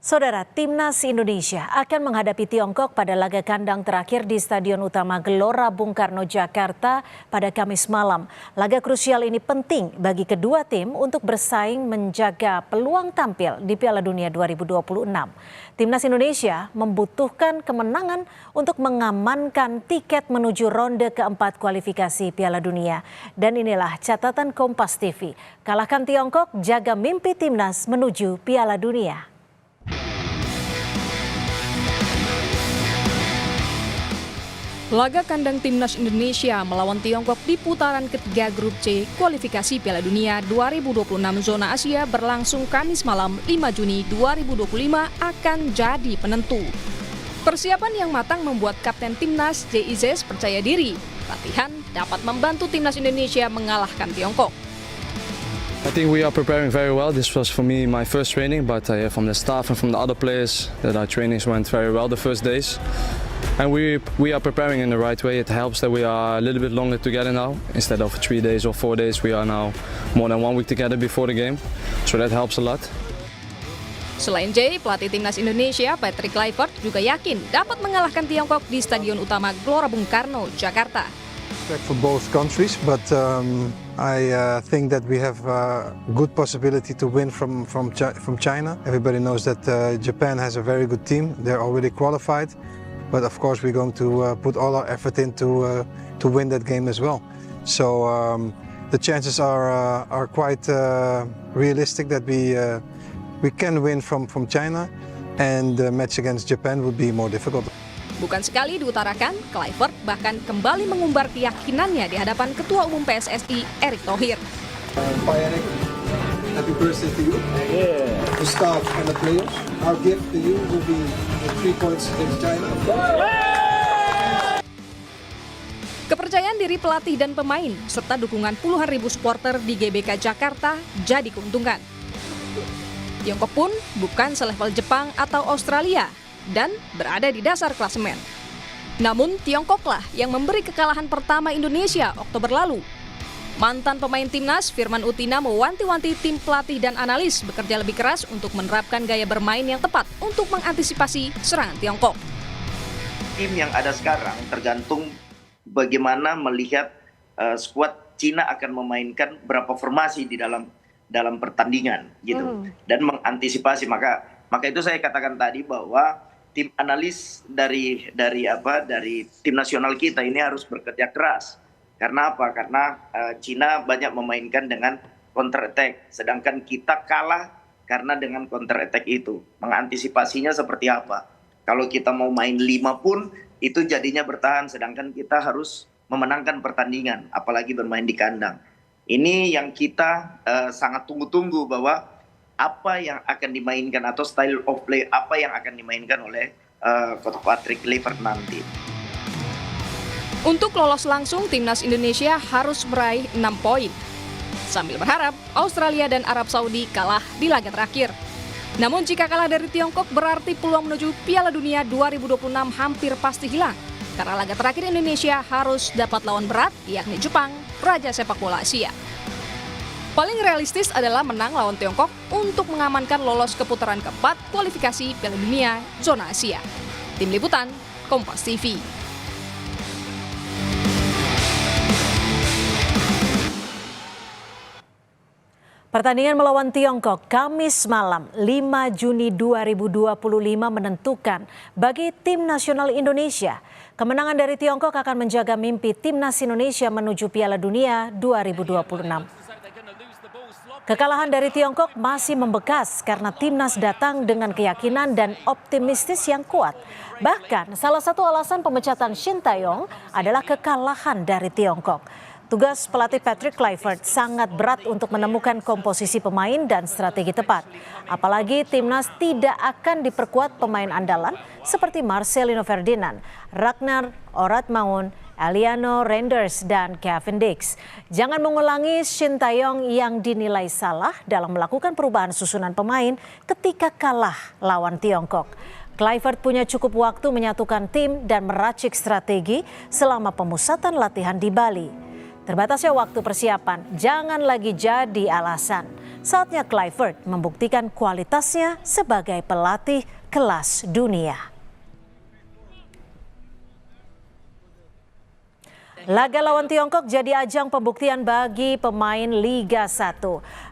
Saudara, Timnas Indonesia akan menghadapi Tiongkok pada laga kandang terakhir di Stadion Utama Gelora Bung Karno, Jakarta pada Kamis malam. Laga krusial ini penting bagi kedua tim untuk bersaing menjaga peluang tampil di Piala Dunia 2026. Timnas Indonesia membutuhkan kemenangan untuk mengamankan tiket menuju ronde keempat kualifikasi Piala Dunia. Dan inilah catatan Kompas TV. Kalahkan Tiongkok, jaga mimpi Timnas menuju Piala Dunia. Laga kandang Timnas Indonesia melawan Tiongkok di putaran ketiga Grup C kualifikasi Piala Dunia 2026 zona Asia berlangsung Kamis malam 5 Juni 2025 akan jadi penentu. Persiapan yang matang membuat Kapten Timnas JIZ percaya diri. Latihan dapat membantu Timnas Indonesia mengalahkan Tiongkok. I think we are preparing very well. This was for me my first training, but from the staff and from the other players that our trainings went very well the first days. And we are preparing in the right way. It helps that we are a little bit longer together now. Instead of 3 days or 4 days, we are now more than 1 week together before the game. So that helps a lot. Selain Jay, pelatih Timnas Indonesia Patrick Kluivert juga yakin dapat mengalahkan Tiongkok di Stadion Utama Gelora Bung Karno, Jakarta. For both countries, but I think that we have a good possibility to win from China. Everybody knows that Japan has a very good team. They're already qualified, but of course we're going to put all our effort into to win that game as well. So the chances are quite realistic that we can win from China, and the match against Japan would be more difficult. Bukan sekali diutarakan, Kluivert bahkan kembali mengumbar keyakinannya di hadapan Ketua Umum PSSI Erick Thohir. Pak Erick, happy birthday to you. The staff and the players. Our gift to you will be 3 points against China. Kepercayaan diri pelatih dan pemain serta dukungan puluhan ribu supporter di GBK Jakarta jadi keuntungan. Tiongkok pun bukan selevel Jepang atau Australia dan berada di dasar klasemen. Namun Tiongkoklah yang memberi kekalahan pertama Indonesia Oktober lalu. Mantan pemain Timnas Firman Utina mewanti-wanti tim pelatih dan analis bekerja lebih keras untuk menerapkan gaya bermain yang tepat untuk mengantisipasi serangan Tiongkok. Tim yang ada sekarang tergantung bagaimana melihat skuad Cina akan memainkan berapa formasi di dalam pertandingan gitu dan mengantisipasi maka itu saya katakan tadi bahwa tim analis dari tim nasional kita ini harus bekerja keras. Karena apa? Karena Cina banyak memainkan dengan counter attack, sedangkan kita kalah karena dengan counter attack itu. Mengantisipasinya seperti apa? Kalau kita mau main 5 pun itu jadinya bertahan, sedangkan kita harus memenangkan pertandingan, apalagi bermain di kandang. Ini yang kita sangat tunggu-tunggu bahwa apa yang akan dimainkan atau style of play apa yang akan dimainkan oleh Coach Patrick Kluivert nanti. Untuk lolos langsung, Timnas Indonesia harus meraih 6 poin. Sambil berharap Australia dan Arab Saudi kalah di laga terakhir. Namun jika kalah dari Tiongkok berarti peluang menuju Piala Dunia 2026 hampir pasti hilang. Karena laga terakhir Indonesia harus dapat lawan berat, yakni Jepang, raja sepak bola Asia. Paling realistis adalah menang lawan Tiongkok untuk mengamankan lolos ke putaran keempat kualifikasi Piala Dunia zona Asia. Tim Liputan, Kompas TV. Pertandingan melawan Tiongkok Kamis malam 5 Juni 2025 menentukan bagi tim nasional Indonesia. Kemenangan dari Tiongkok akan menjaga mimpi Timnas Indonesia menuju Piala Dunia 2026. Kekalahan dari Tiongkok masih membekas karena Timnas datang dengan keyakinan dan optimistis yang kuat. Bahkan salah satu alasan pemecatan Shin Tae-yong adalah kekalahan dari Tiongkok. Tugas pelatih Patrick Kluivert sangat berat untuk menemukan komposisi pemain dan strategi tepat. Apalagi Timnas tidak akan diperkuat pemain andalan seperti Marcelino Ferdinand, Ragnar Oratmaun, Eliano Reinders, dan Kevin Dix. Jangan mengulangi Shin Tae-yong yang dinilai salah dalam melakukan perubahan susunan pemain ketika kalah lawan Tiongkok. Kluivert punya cukup waktu menyatukan tim dan meracik strategi selama pemusatan latihan di Bali. Terbatasnya waktu persiapan jangan lagi jadi alasan. Saatnya Kluivert membuktikan kualitasnya sebagai pelatih kelas dunia. Laga lawan Tiongkok jadi ajang pembuktian bagi pemain Liga 1.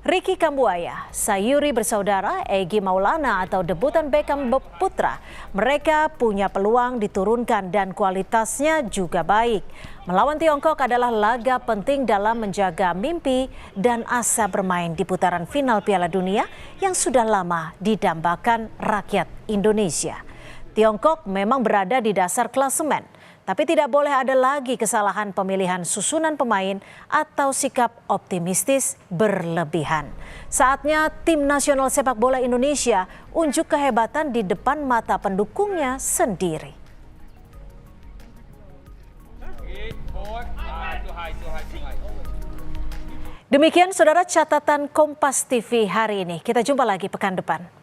Ricky Kambuaya, Sayuri bersaudara, Egy Maulana atau debutan Beckham putra. Mereka punya peluang diturunkan dan kualitasnya juga baik. Melawan Tiongkok adalah laga penting dalam menjaga mimpi dan asa bermain di putaran final Piala Dunia yang sudah lama didambakan rakyat Indonesia. Tiongkok memang berada di dasar klasemen, tapi tidak boleh ada lagi kesalahan pemilihan susunan pemain atau sikap optimistis berlebihan. Saatnya tim nasional sepak bola Indonesia unjuk kehebatan di depan mata pendukungnya sendiri. Demikian saudara catatan Kompas TV hari ini. Kita jumpa lagi pekan depan.